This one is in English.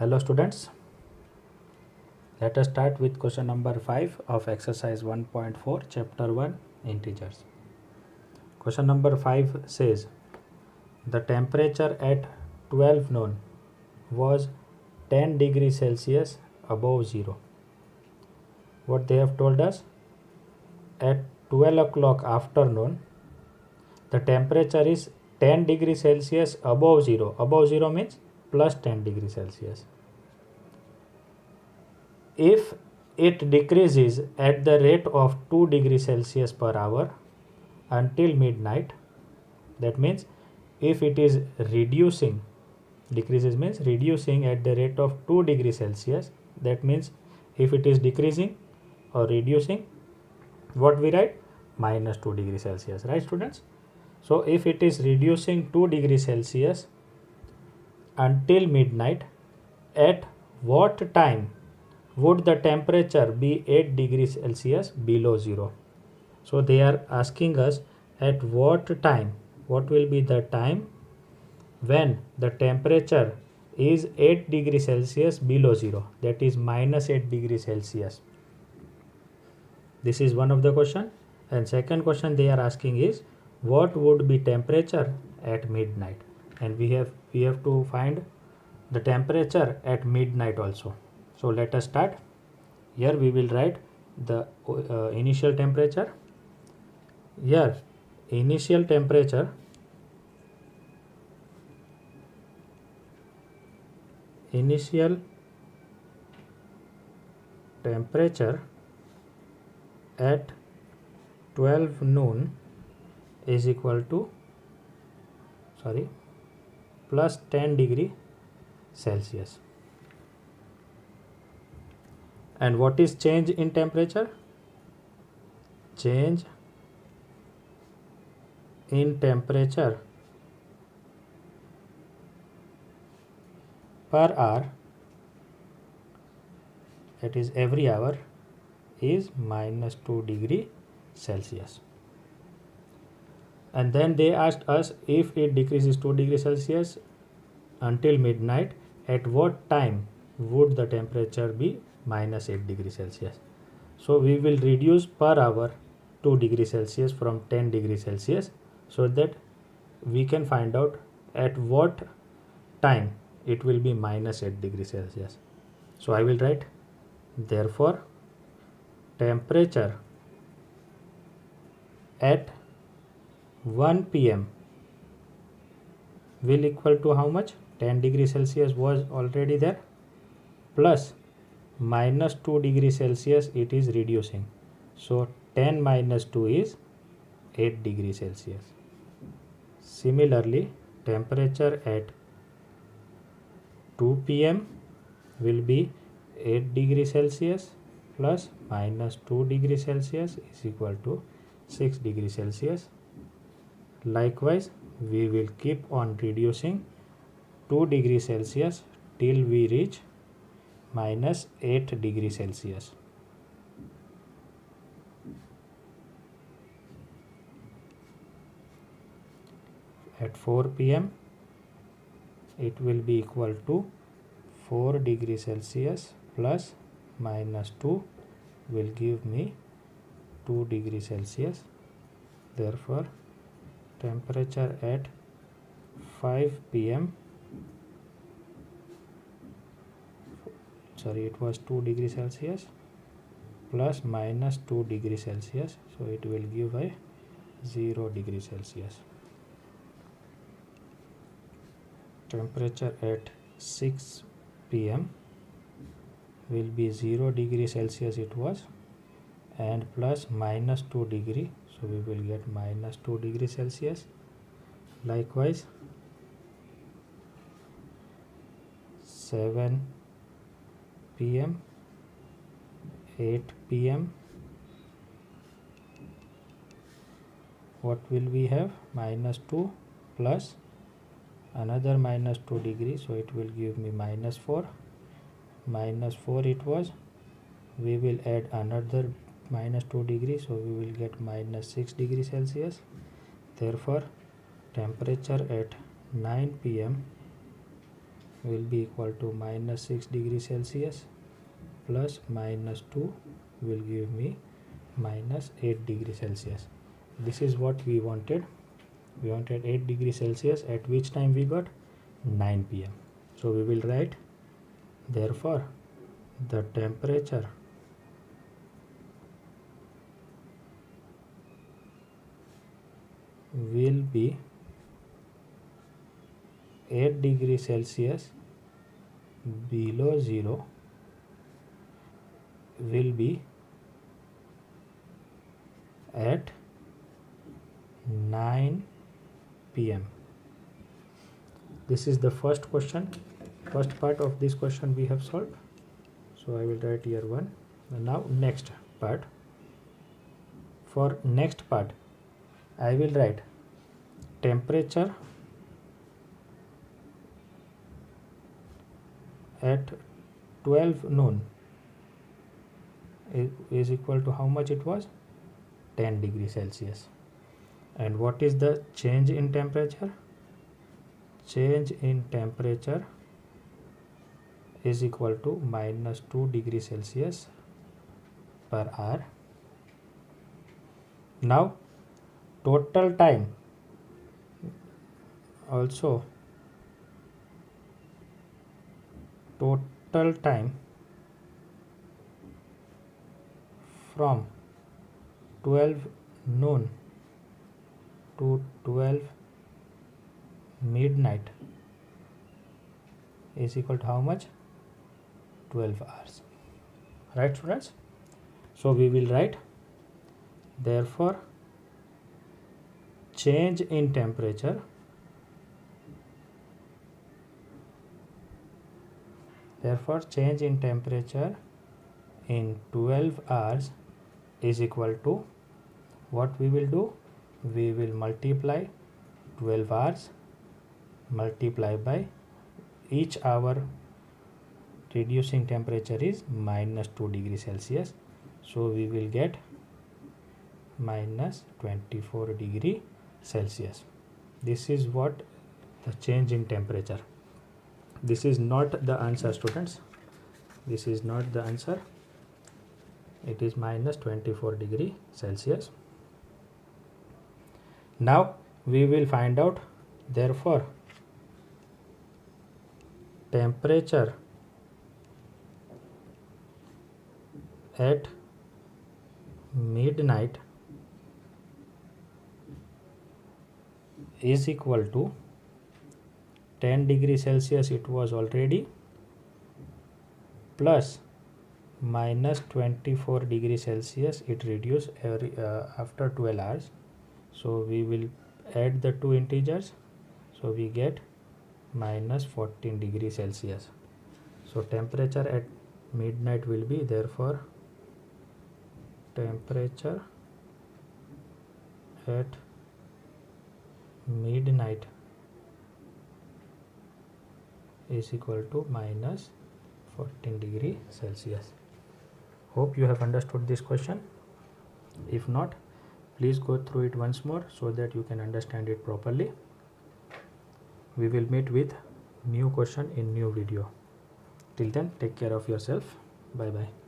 Hello students, let us start with question number 5 of exercise 1.4 chapter 1 integers. Question number 5 says the temperature at 12 noon was 10 degrees Celsius above zero. What they have told us, at 12 o'clock afternoon the temperature is 10 degrees Celsius above zero. Above zero means plus 10 degrees Celsius. If it decreases at the rate of 2 degrees Celsius per hour until midnight, that means if it is reducing, decreases means reducing at the rate of 2 degrees Celsius, that means if it is decreasing or reducing, what we write? Minus 2 degrees Celsius, right students? So if it is reducing 2 degrees Celsius until midnight, at what time would the temperature be 8 degrees Celsius below zero? So they are asking us at what time, what will be the time when the temperature is 8 degrees Celsius below zero, that is minus 8 degrees Celsius. This is one of the question. And second question they are asking is what would be temperature at midnight, and we have to find the temperature at midnight also. So let us start. Here we will write the initial temperature. Here initial temperature at 12 noon is equal to plus 10 degree Celsius. And what is change in temperature? Change in temperature per hour, that is every hour, is minus 2 degree Celsius. And then they asked us if it decreases 2 degrees Celsius until midnight, at what time would the temperature be minus 8 degrees Celsius. So we will reduce per hour 2 degrees Celsius from 10 degrees Celsius, so that we can find out at what time it will be minus 8 degrees Celsius. So I will write, therefore temperature at 1 p.m. will equal to how much? 10 degrees Celsius was already there, plus minus 2 degrees Celsius it is reducing. So 10 minus 2 is 8 degrees Celsius. Similarly, temperature at 2 p.m. will be 8 degrees Celsius plus minus 2 degrees Celsius is equal to 6 degrees Celsius. Likewise, we will keep on reducing 2 degrees Celsius till we reach minus 8 degrees Celsius. At 4 p.m. it will be equal to 4 degrees Celsius plus minus 2 will give me 2 degrees Celsius. Therefore, temperature at 5 p.m. it was 2 degrees Celsius plus minus 2 degrees Celsius, so it will give a 0 degrees Celsius. Temperature at 6 p.m. will be 0 degrees Celsius it was, and plus minus 2 degree, so we will get minus 2 degrees Celsius. Likewise, 7 p.m., 8 p.m. what will we have? Minus 2 plus another minus 2 degrees, so it will give me minus 4. Minus 4 it was, we will add another minus 2 degrees, so we will get minus 6 degrees Celsius. Therefore, temperature at 9 p.m. will be equal to minus 6 degrees Celsius plus minus 2 will give me minus 8 degrees Celsius. This is what we wanted. We wanted 8 degrees Celsius. At which time we got? 9 p.m. So we will write, therefore the temperature will be 8 degrees Celsius below 0 will be at 9 p.m. This is the first question. First part of this question we have solved. So I will write here 1. Now next part. For next part I will write temperature at 12 noon is equal to how much it was? 10 degrees Celsius. And what is the change in temperature? Change in temperature is equal to minus 2 degrees Celsius per hour. Now total time also, total time from 12 noon to 12 midnight is equal to how much? 12 hours. Right, students? So we will write, therefore change in temperature in 12 hours is equal to, what we will do? We will multiply 12 hours multiply by each hour reducing temperature is minus 2 degrees Celsius. So we will get minus 24 degree Celsius. This is what the change in temperature. This is not the answer, students. This is not the answer. It is minus 24 degree Celsius. Now we will find out, therefore temperature at midnight is equal to 10 degrees Celsius it was already, plus minus 24 degrees Celsius it reduced after 12 hours. So we will add the two integers. So we get minus 14 degrees Celsius. So temperature at midnight will be, therefore temperature at midnight is equal to minus 14 degree Celsius. Hope you have understood this question. If not, please go through it once more so that you can understand it properly. We will meet with new question in new video. Till then, take care of yourself. Bye bye.